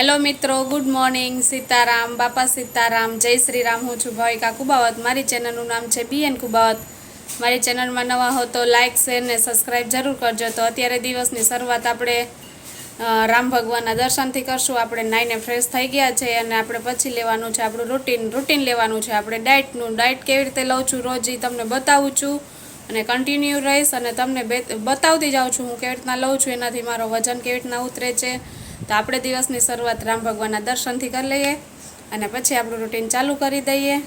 Hello મિત્રો, good morning. Sitaram, બાપા સીતારામ, જય શ્રી રામ. હું છું ભાવિકા કુબાવત. મારી ચેનલનું નામ છે BN કુબાવત. મારી ચેનલમાં નવા હો તો લાઇક, શેર ને સબસ્ક્રાઈબ જરૂર કરજો. તો અત્યારે દિવસની શરૂઆત આપણે રામ ભગવાનના દર્શનથી કરશું. આપણે નાઈને ફ્રેશ થઈ ગયા છે અને આપણે પછી લેવાનું છે આપણું રૂટીન લેવાનું છે આપણે ડાયટ કેવી રીતે લઉં છું રોજ એ તમને બતાવું છું અને કન્ટિન્યુ રહીશ અને તમને બતાવતી જાઉં છું હું કેવી રીતના લઉં છું, એનાથી મારો વજન કેવી રીતના ઉતરે છે. તો આપણે દિવસની શરૂઆત રામ ભગવાનના દર્શનથી કરી લઈએ અને પછી આપણું રૂટીન ચાલુ કરી દઈએ.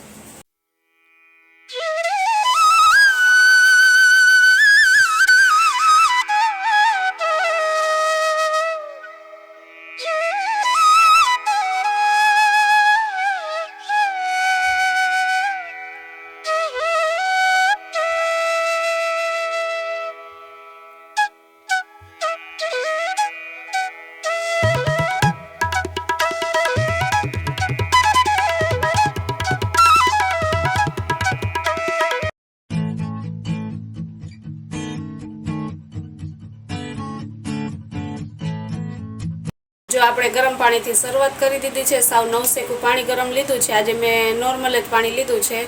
જો આપણે ગરમ પાણીથી શરૂઆત કરી દીધી છે. સાવ નવસેકું પાણી ગરમ લીધું છે. આજે મેં નોર્મલ જ પાણી લીધું છે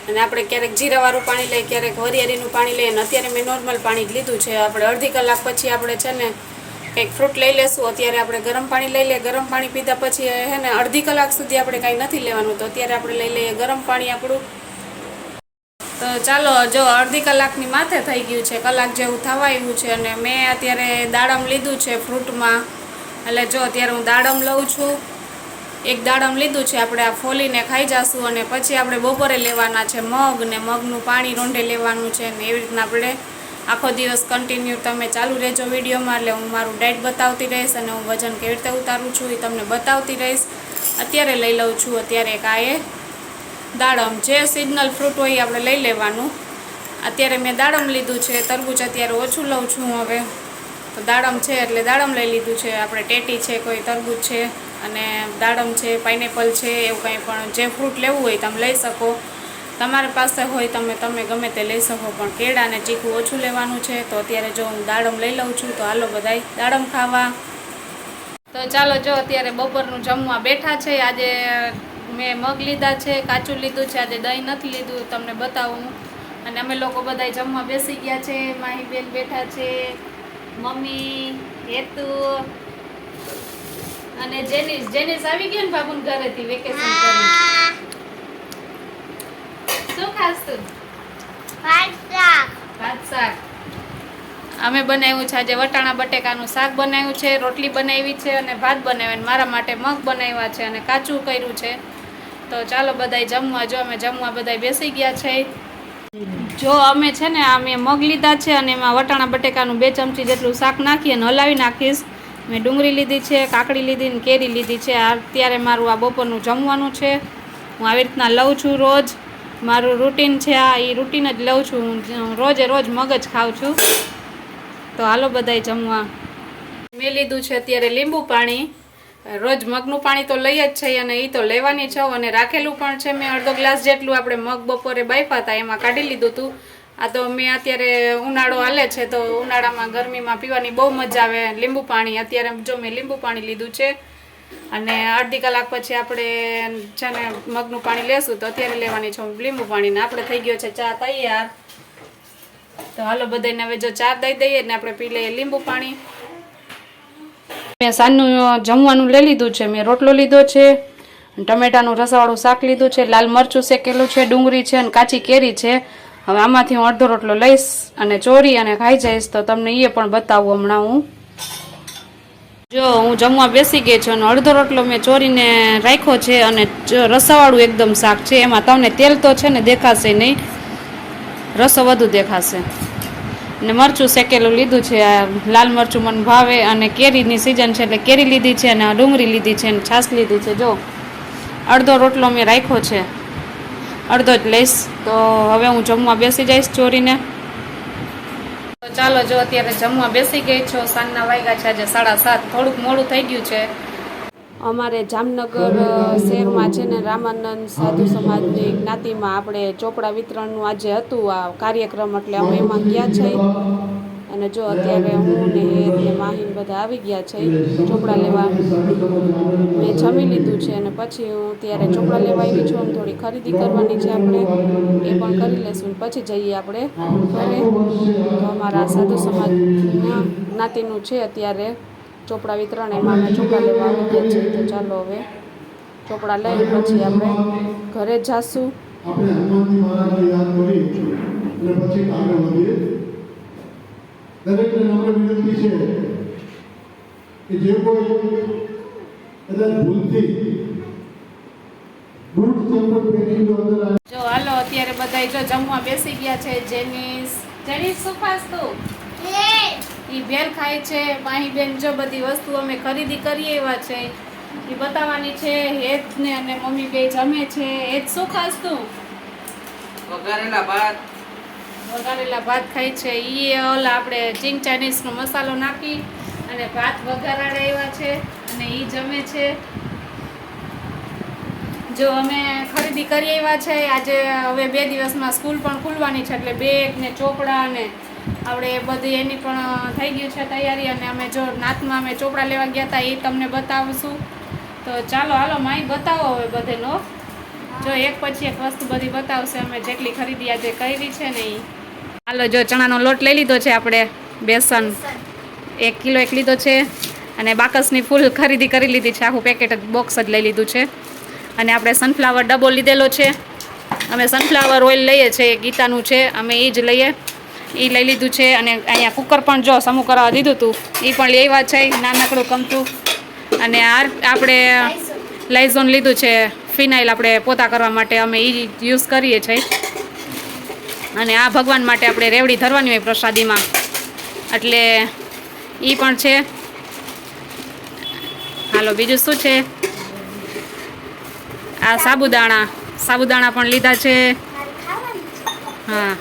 અને આપણે ક્યારેક જીરાવાળું પાણી લઈએ, ક્યારેક વરિયાળીનું પાણી લઈએ અને અત્યારે મેં નોર્મલ પાણી જ લીધું છે. આપણે અડધી કલાક પછી આપણે છે ને કંઈક ફ્રૂટ લઈ લેશું. અત્યારે આપણે ગરમ પાણી લઈ લઈએ. ગરમ પાણી પીધા પછી હે ને અડધી કલાક સુધી આપણે કાંઈ નથી લેવાનું. તો અત્યારે આપણે લઈ લઈએ ગરમ પાણી આપણું. તો ચાલો, જો અડધી કલાકની માથે થઈ ગયું છે, કલાક જેવું થવા આવ્યું છે અને મેં અત્યારે દાડમ લીધું છે ફ્રૂટમાં. એટલે જો અત્યારે હું દાડમ લઉં છું. એક દાડમ લીધું છે. આપણે આ ફોલીને ખાઈ જશું અને પછી આપણે બપોરે લેવાના છે મગ ને મગનું પાણી રોંઢે લેવાનું છે ને એવી રીતના આપણે આખો દિવસ કન્ટિન્યુ તમે ચાલુ રહેજો વિડીયોમાં. એટલે હું મારું ડાયટ બતાવતી રહીશ અને હું વજન કેવી રીતે ઉતારું છું એ તમને બતાવતી રહીશ. અત્યારે લઈ લઉં છું અત્યારે એક આ એ દાડમ, જે સિઝનલ ફ્રૂટ હોય એ આપણે લઈ લેવાનું. અત્યારે મેં દાડમ લીધું છે. તરબૂચ અત્યારે ઓછું લઉં છું હવે. તો દાડમ છે એટલે દાડમ લઈ લીધું છે. આપણે ટેટી છે, કોઈ તરબૂચ છે અને દાડમ છે, પાઇનેપલ છે, એવું કંઈ પણ જે ફ્રૂટ લેવું હોય તમે લઈ શકો. તમારી પાસે હોય તમે ગમે તે લઈ શકો, પણ કેળા અને ચીકુ ઓછું લેવાનું છે. તો અત્યારે જો હું દાડમ લઈ લઉં છું. તો હાલો બધાય દાડમ ખાવા. તો ચાલો, જો અત્યારે બપોરનું જમવા બેઠા છે. આજે મેં મગ લીધા છે, કાચું લીધું છે. આજે દહીં નથી લીધું, તમને બતાવું. અને અમે લોકો બધાય જમવા બેસી ગયા છે. માહી બેન બેઠા છે, મમ્મી, હેતુ અને જેનિસ આવી ગયો ને બાબુન ઘરેથી વેકેશન કરી. શું ખાસ તું? ભાત શાક. અમે બનાવ્યું છે આજે વટાણા બટેકાનું શાક બનાવ્યું છે, રોટલી બનાવી છે અને ભાત બનાવ્યા. મારા માટે મગ બનાવ્યા છે અને કાચું કર્યું છે. તો ચાલો બધાય જમવા. જો અમે જમવા બધાય બેસી ગયા છે. જો અમે છે ને આ મેં મગ લીધા છે અને એમાં વટાણા બટેકાનું 2 ચમચી જેટલું શાક નાખી અને હલાવી નાખીશ. મેં ડુંગળી લીધી છે, કાકડી લીધી ને કેરી લીધી છે. અત્યારે મારું આ બપોરનું જમવાનું છે. હું આવી રીતના લઉં છું રોજ. મારું રૂટીન છે આ, એ રૂટીન જ લઉં છું. હું રોજ મગ જ ખાઉં છું. તો હાલો બધાય જમવા. મેં લીધું છે અત્યારે લીંબુ પાણી. રોજ મગનું પાણી તો લઈ જ છે અને એ તો લેવાની છે અને રાખેલું પણ છે. મેં અડધો ગ્લાસ જેટલું આપણે મગ બપોરે બાફ્યા હતા એમાં કાઢી લીધું હતું. આ તો મેં અત્યારે ઉનાળો હાલે છે તો ઉનાળામાં ગરમીમાં પીવાની બહુ મજા આવે લીંબુ પાણી. અત્યારે જો મેં લીંબુ પાણી લીધું છે અને અડધી કલાક પછી આપણે છે ને મગનું પાણી લેશું. તો અત્યારે લેવાની છે લીંબુ પાણી ને આપણે થઈ ગયો છે ચા તૈયાર. તો હાલો બધાને હવે જો ચા દઈ દઈએ ને આપણે પી લઈએ લીંબુ પાણી. મેં સાંજનું જમવાનું લઈ લીધું છે. મેં રોટલો લીધો છે, ટમેટાનું રસાવાળું શાક લીધું છે, લાલ મરચું શેકેલું છે, ડુંગળી છે અને કાચી કેરી છે. હવે આમાંથી હું અડધો રોટલો લઈશ અને ચોરી અને ખાઈ જઈશ. તો તમને એ પણ બતાવું હમણાં હું. જો હું જમવા બેસી ગઈ છું અને અડધો રોટલો મેં ચોરીને રાખ્યો છે અને રસાવાળું એકદમ શાક છે. એમાં તમને તેલ તો છે ને દેખાશે નહીં, રસો વધુ દેખાશે. ને મરચું શેકેલું લીધું છે. આ લાલ મરચું મને ભાવે અને કેરીની સિઝન છે એટલે કેરી લીધી છે અને ડુંગળી લીધી છે અને છાશ લીધી છે. જો અડધો રોટલો મેં રાખ્યો છે, અડધો જ લઈશ. તો હવે હું જમવા બેસી જઈશ ચોરીને. તો ચાલો, જો અત્યારે જમવા બેસી ગઈ છો. સાંજના વાગ્યા છે આજે 7:30. થોડુંક મોડું થઈ ગયું છે. અમારે જામનગર શહેરમાં છે ને રામાનંદ સાધુ સમાજની જ્ઞાતિમાં આપણે ચોપડા વિતરણનું આજે હતું આ કાર્યક્રમ. એટલે અમે એમાં ગયા છે અને જો અત્યારે હું ને માહીન બધા આવી ગયા છે ચોપડા લેવા. લીધું છે અને પછી હું ત્યારે ચોપડા લેવા આવી છું. થોડી ખરીદી કરવાની છે આપણે, એ પણ કરી લઈશું. પછી જઈએ આપણે ઘરે. તો અમારા સાધુ સમાજના જ્ઞાતિનું છે અત્યારે ચોપડા વિતરણ, એમાં અમે ચોપડા લેવા આવી ગયા છીએ. તો ચાલો હવે ચોપડા લઈ પછી આપણે ઘરે જાશું. આપણે હનુમાનજી મહારાજને યાદ કરી અને પછી આગળ વધીએ. દરેકને નમ્ર વિનંતી છે કે જે કોઈ કદાચ ભૂલથી બૂટ ચંપલ પહેરી જો અંદર આવે. જો હાલો અત્યારે બધાય જો જમવા બેસી ગયા છે. જેનીસ શું ખાસ તું? ઈ ભેલ ખાય છે. માહી બેન જો બધી વસ્તુ અમે ખરીદી કરી એવા છે એ બતાવવાની છે. હેત ને અને મમ્મી બે જમે છે. હેત શું ખાસ તું? વઘારેલા ભાત. વઘારેલા ભાત ખાય છે. ઈ ઓલા આપણે ચિંગ ચાઇનીઝનો મસાલો નાખી અને ભાત વઘારાડા એવા છે અને ઈ જમે છે. જો અમે ખરીદી કરી આવ્યા છે. આજે હવે 2 દિવસમાં સ્કૂલ પણ ખુલવાની છે એટલે બેગ ને ચોપડા ને આપણે એ બધી એની પણ થઈ ગયું છે તૈયારી. અને અમે જો નાતમાં અમે ચોપડા લેવા ગયા હતા એ તમને બતાવશું. તો ચાલો હાલો માઈ બતાવો હવે બધેનો. જો એક પછી એક વસ્તુ બધી બતાવશે અમે જેટલી ખરીદી આજે કરી છે ને એ. હાલો જો ચણાનો લોટ લઈ લીધો છે આપણે, બેસન 1 કિલો લીધો છે અને બાકસની ફૂલ ખરીદી કરી લીધી છે. આખું પેકેટ જ બોક્સ જ લઈ લીધું છે. અને આપણે સનફ્લાવર ડબ્બો લીધેલો છે. અમે સનફ્લાવર ઓઇલ લઈએ છીએ, ગીતાનું છે, અમે એ જ લઈએ. એ લઈ લીધું છે. અને અહીંયા કુકર પણ જો સમૂહ કરાવવા દીધું હતું એ પણ લઈ આવ્યા છે, નાનકડું કમતું. અને આપણે લાઇઝોન લીધું છે, ફિનાઇલ આપણે પોતા કરવા માટે અમે એ યુઝ કરીએ છીએ. અને આ ભગવાન માટે આપણે રેવડી ધરવાની હોય પ્રસાદીમાં એટલે એ પણ છે. હાલો બીજું શું છે? આ સાબુદાણા પણ લીધા છે. હા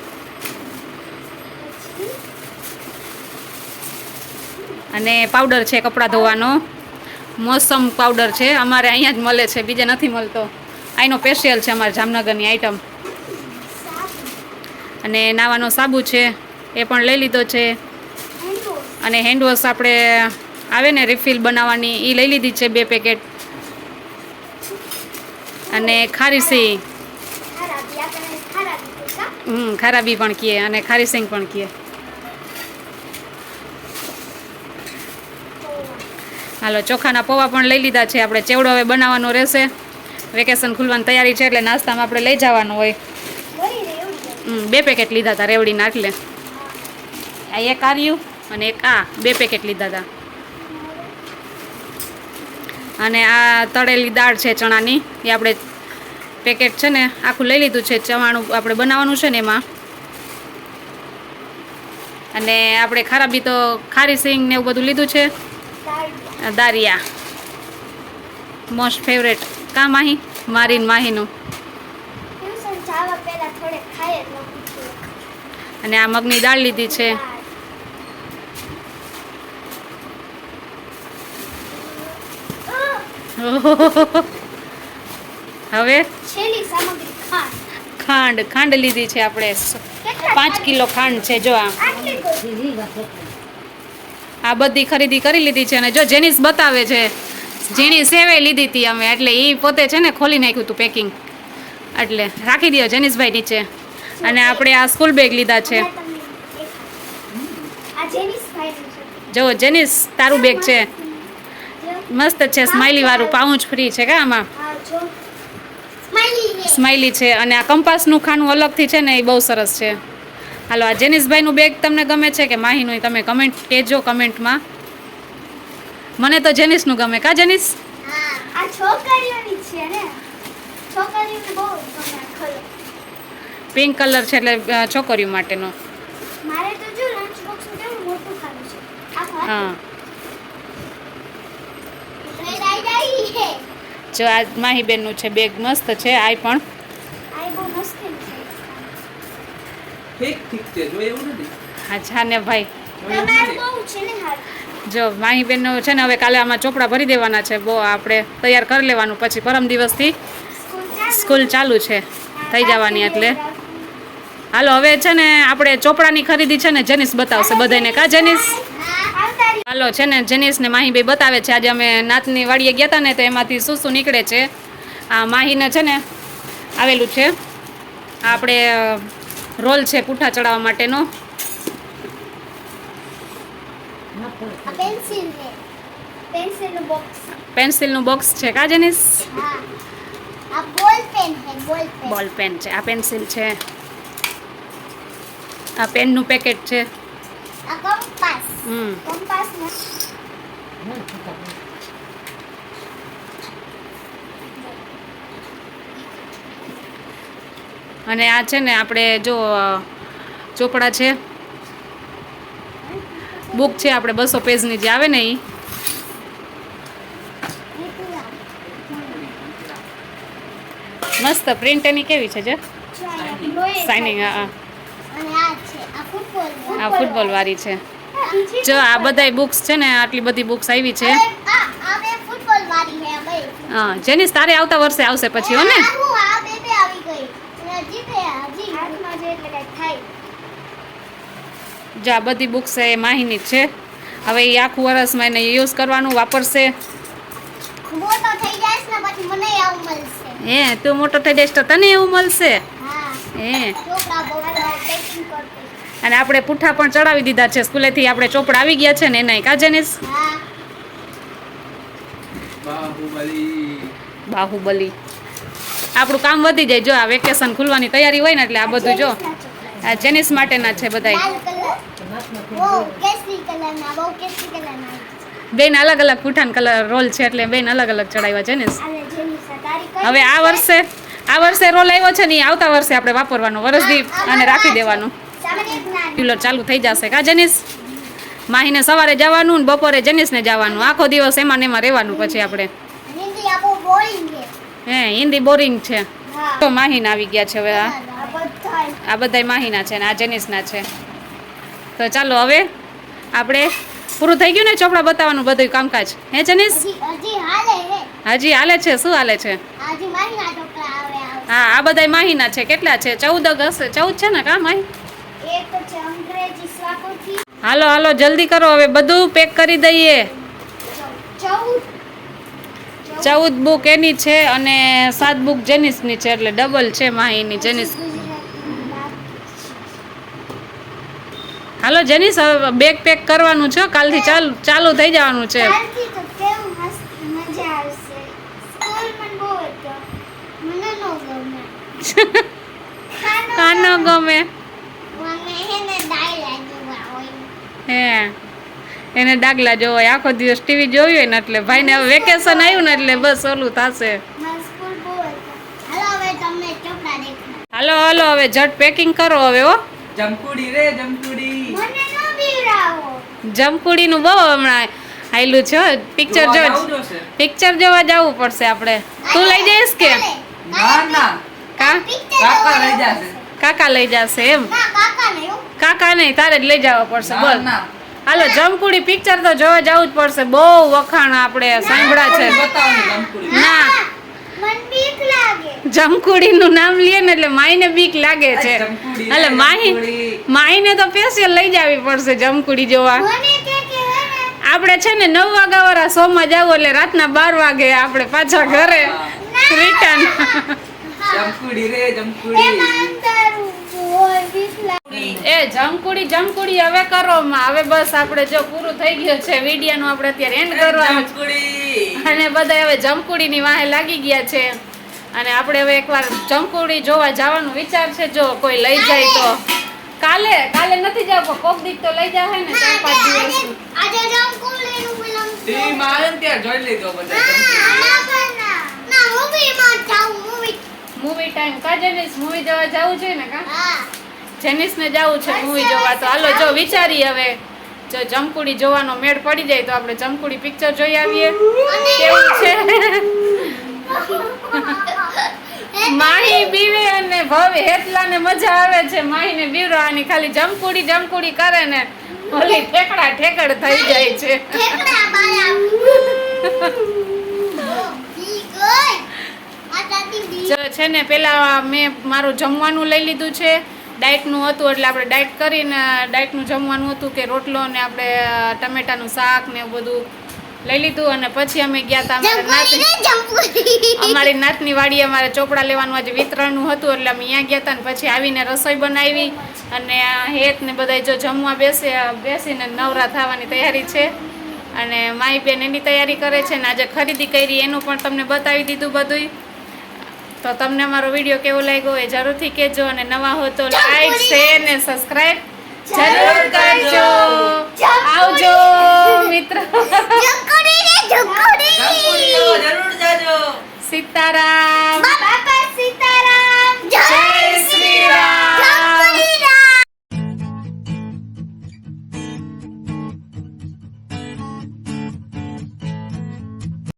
અને પાવડર છે કપડાં ધોવાનો, મોસમ પાવડર છે. અમારે અહીંયા જ મળે છે, બીજે નથી મળતો. અહીંનો સ્પેશિયલ છે અમારે જામનગરની આઈટમ. અને નાવાનો સાબુ છે એ પણ લઈ લીધો છે. અને હેન્ડવોશ આપણે આવે ને રિફિલ બનાવવાની એ લઈ લીધી છે 2 પેકેટ. અને ખારીસી ખરાબી પણ કીએ અને ખારીસિંગ પણ કીએ. હાલો ચોખાના પૌવા પણ લઈ લીધા છે. આપણે ચેવડો હવે બનાવવાનો રહેશે. વેકેશન ખુલવાની તૈયારી છે એટલે નાસ્તામાં આપણે લઈ જવાનું હોય. 2 પેકેટ લીધા હતા રેવડીના. એટલે આ એક આર્યું અને એક આ 2 પેકેટ લીધા હતા. અને આ તળેલી દાળ છે ચણાની, એ આપણે પેકેટ છે ને આખું લઈ લીધું છે. ચવાણું આપણે બનાવવાનું છે ને એમાં. અને આપણે ખરાબી તો ખારી સિંગ ને એવું બધું લીધું છે. દારિયા મોસ્ટ ફેવરેટ કા માહી? માહીનું. અને આ મગની દાળ લીધી છે. હવે ખાંડ લીધી છે આપણે 5 કિલો ખાંડ છે. જો આ બધી ખરીદી કરી લીધી છે. અને જો જેનીસ બતાવે છે, ઝીણી સેવે લીધી હતી અમે, એટલે એ પોતે છે ને ખોલી નાખ્યું હતું પેકિંગ. એટલે રાખી દો જેનીસભાઈ નીચે. અને આપણે આ સ્કૂલ બેગ લીધા છે. જો જેનીસ તારું બેગ છે, મસ્ત છે, સ્માઇલી વાળું, પાઉચ ફ્રી છે કા આમાં, સ્માઇલી છે. અને આ કંપાસનું ખાનું અલગથી છે ને એ બહુ સરસ છે. હાલો આ જેનીસભાઈનું બેગ તમને ગમે છે કે માહીનું? તમે કમેન્ટ કહેજો કમેન્ટમાં. મને તો જેનીસનું ગમે કા જેનીસ? પિંક કલર છે એટલે છોકરીઓ માટેનો. હા જો આ માહીબેનનું છે બેગ, મસ્ત છે. આ પણ ઠીક છે, જો એવું નથી. અચ્છા ને ભાઈ જો માહીબેનનું છે ને હવે કાલે આમાં ચોપડા ભરી દેવાના છે. બહુ આપણે તૈયાર કરી લેવાનું, પછી પરમ દિવસથી સ્કૂલ ચાલુ છે થઈ જવાની. એટલે હાલો હવે છે ને આપણે ચોપડાની ખરીદી છે ને જેનીસ બતાવશે બધાને કા જેનીસ? હાલો છે ને જેનિસ ને માહી બે બતાવે છે આજે અમે નાતની વાડીએ ગયા હતા ને તો એમાંથી શું શું નીકળે છે. આ માહીને છે ને આવેલું છે આપણે રોલ છે પૂઠા ચડાવવા માટેનો. પેન્સિલનું બોક્સ છે કા જેનિસ? બોલ પેન છે, આ પેન્સિલ છે, આ પેનનું પેકેટ છે. અને આ છે ને આપણે જો ચોપડા છે, બુક છે આપણે 200 પેજની જે આવે ને એ. મસ્ત પ્રિન્ટ એની કેવી છે જે શાઇનિંગ. હા આ ફૂટબોલ વાળી છે. જો આ બધાય બુક્સ છે ને આટલી બધી બુક્સ આવી છે. હા જેનિસ તારે આવતા વર્ષે આવશે પછી હો ને. જો આ બધી બુક્સ એ માહીની જ છે. હવે એ આખું વર્ષમાં એને યુઝ કરવાનું વાપરશે. હે તું મોટો થઈ જઈશ તો તને એવું મળશે. હે અને આપણે પૂઠા પણ ચડાવી દીધા છે સ્કૂલેથી. આપણે ચોપડા આવી ગયા છે ને એના કા જેનિસ? બાહુબલી. આપણું કામ વધી જાય. જો આ વેકેશન ખુલવાની તૈયારી હોય ને એટલે આ બધું જો આ જેનિસ માટેના છે બધાય. બેન અલગ અલગ પૂઠાન કલર રોલ છે એટલે બેન અલગ અલગ ચડાવ્યા જેનિસ. હવે આ વર્ષે રોલ આવ્યો છે ને આવતા વર્ષે આપણે વાપરવાનો વરસદી અને રાખી દેવાનું. રેગ્યુલર ચાલુ થઈ જશે કા જેનિસ? માહીને સવારે જવાનું ને બપોરે જેનિસને જવાનું. આખો દિવસ એમાં ને એમાં રહેવાનું પછી આપણે. હે હિન્દી બોરિંગ છે. તો માહીના આવી ગયા છે હવે. આ બધાય માહીના છે ને આ જેનિસના છે. તો ચાલો હવે આપણે પૂરું થઈ ગયું ને ચોપડા બતાવવાનું બધું કામકાજ. હે જેનિસ? હજી હાલે છે. શું હાલે છે? હા આ બધાય માહીના છે. કેટલા છે? 14 હશે. 14 છે ને કા માહી? હાલો હાલો જલ્દી કરો હવે બધું પેક કરી દઈએ. 14 બુક એની છે અને 7 બુક જેનિસની છે એટલે ડબલ છે માહીની જેનિસ. હાલો જેનિસ હવે બેગ પેક કરવાનું છે. કાલથી ચાલુ થઈ જવાનું છે. કાનો ગમે હે એને ડાગલા જોવાય. આખો દિવસ ટીવી જોયું હોય ને એટલે ભાઈને હવે વેકેશન આવ્યું ને એટલે બસ ઓલું થશે. હાલો હાલો હવે જટ પેકિંગ કરો હવે. હો જમકુડી રે જમકુડી. જમકુડીનું બહુ હમણાં આયલું છે. પિક્ચર જોવા જવું પડશે આપણે. તું લઈ જઈશ કે? ના ના કાકા લઈ જશે. કાકા લઈ જશે એમ? કાકા નહીં તારે જ લઈ જવા પડશે. બોલ હાલો જમકુડી પિક્ચર તો જોવા જવું જ પડશે. બહુ વખાણ આપણે સાંભળ્યા છે. ના જમકુડીનું નામ લે ને એટલે માઈને બીક લાગે છે. એટલે માહીને તો સ્પેશિયલ લઈ જવી પડશે જમકુડી જોવા. આપણે છે ને 9 વાગ્યાવાળા શોમાં જવું એટલે રાતના 12 વાગે આપણે પાછા ઘરે રિટર્ન. જમકુડી રે જમકુડી. એ જમકુડી હવે કરો માં. હવે બસ આપણે જો પૂરું થઈ ગયું છે વિડિયાનું. આપણે અત્યારે એન્ડ કરવાનું અને બધા હવે જમકુડીની વાહે લાગી ગયા છે. અને આપણે હવે એકવાર જમકુડી જોવા જવાનું વિચાર છે. જો કોઈ લઈ જાય તો કાલે નથી જાવ કોક દીક તો લઈ જાય ને 4-5 દિવસ. મૂવી ટાઈમ કા જેનિસ? મૂવી જોવા જવું છે ને કા? જેનિસને જવું છે મૂવી જોવા. તો હાલો જો વિચારી હવે જો જમકુડી જોવાનો મેળ પડી જાય તો આપણે જમકુડી પિક્ચર જોઈ આવીએ. કેવું છે? માહી બીવે અને ભવે હેતલાને મજા આવે છે માહીને બીવરાવાની. ખાલી જમકુડી કરે ને ઓલી ઠેકડ થઈ જાય છે. જો છે ને પેલા મેં મારું જમવાનું લઈ લીધું છે ડાયટનું હતું એટલે આપણે ડાયટ કરીને ડાયટનું જમવાનું હતું કે રોટલો ને આપણે ટમેટાનું શાક ને એવું બધું લઈ લીધું અને પછી અમે ગયા હતા અમારી નાતની વાડીએ અમારે ચોપડા લેવાનું આજે વિતરણનું હતું એટલે અમે અહીંયા ગયા હતા ને પછી આવીને રસોઈ બનાવી અને હેત ને બધા જો જમવા બેસીને નવરા થવાની તૈયારી છે અને માઈ બેન એની તૈયારી કરે છે ને આજે ખરીદી કરી એનું પણ તમને બતાવી દીધું બધુંય. તો તમને અમારો વિડીયો કેવો લાગ્યો એ જરૂરથી કહેજો અને નવા હો તો લાઈક શેર ને સબસ્ક્રાઇબ જરૂર કરજો. આવજો મિત્રો. જમકુડી જરૂર જાજો. સીતારામ.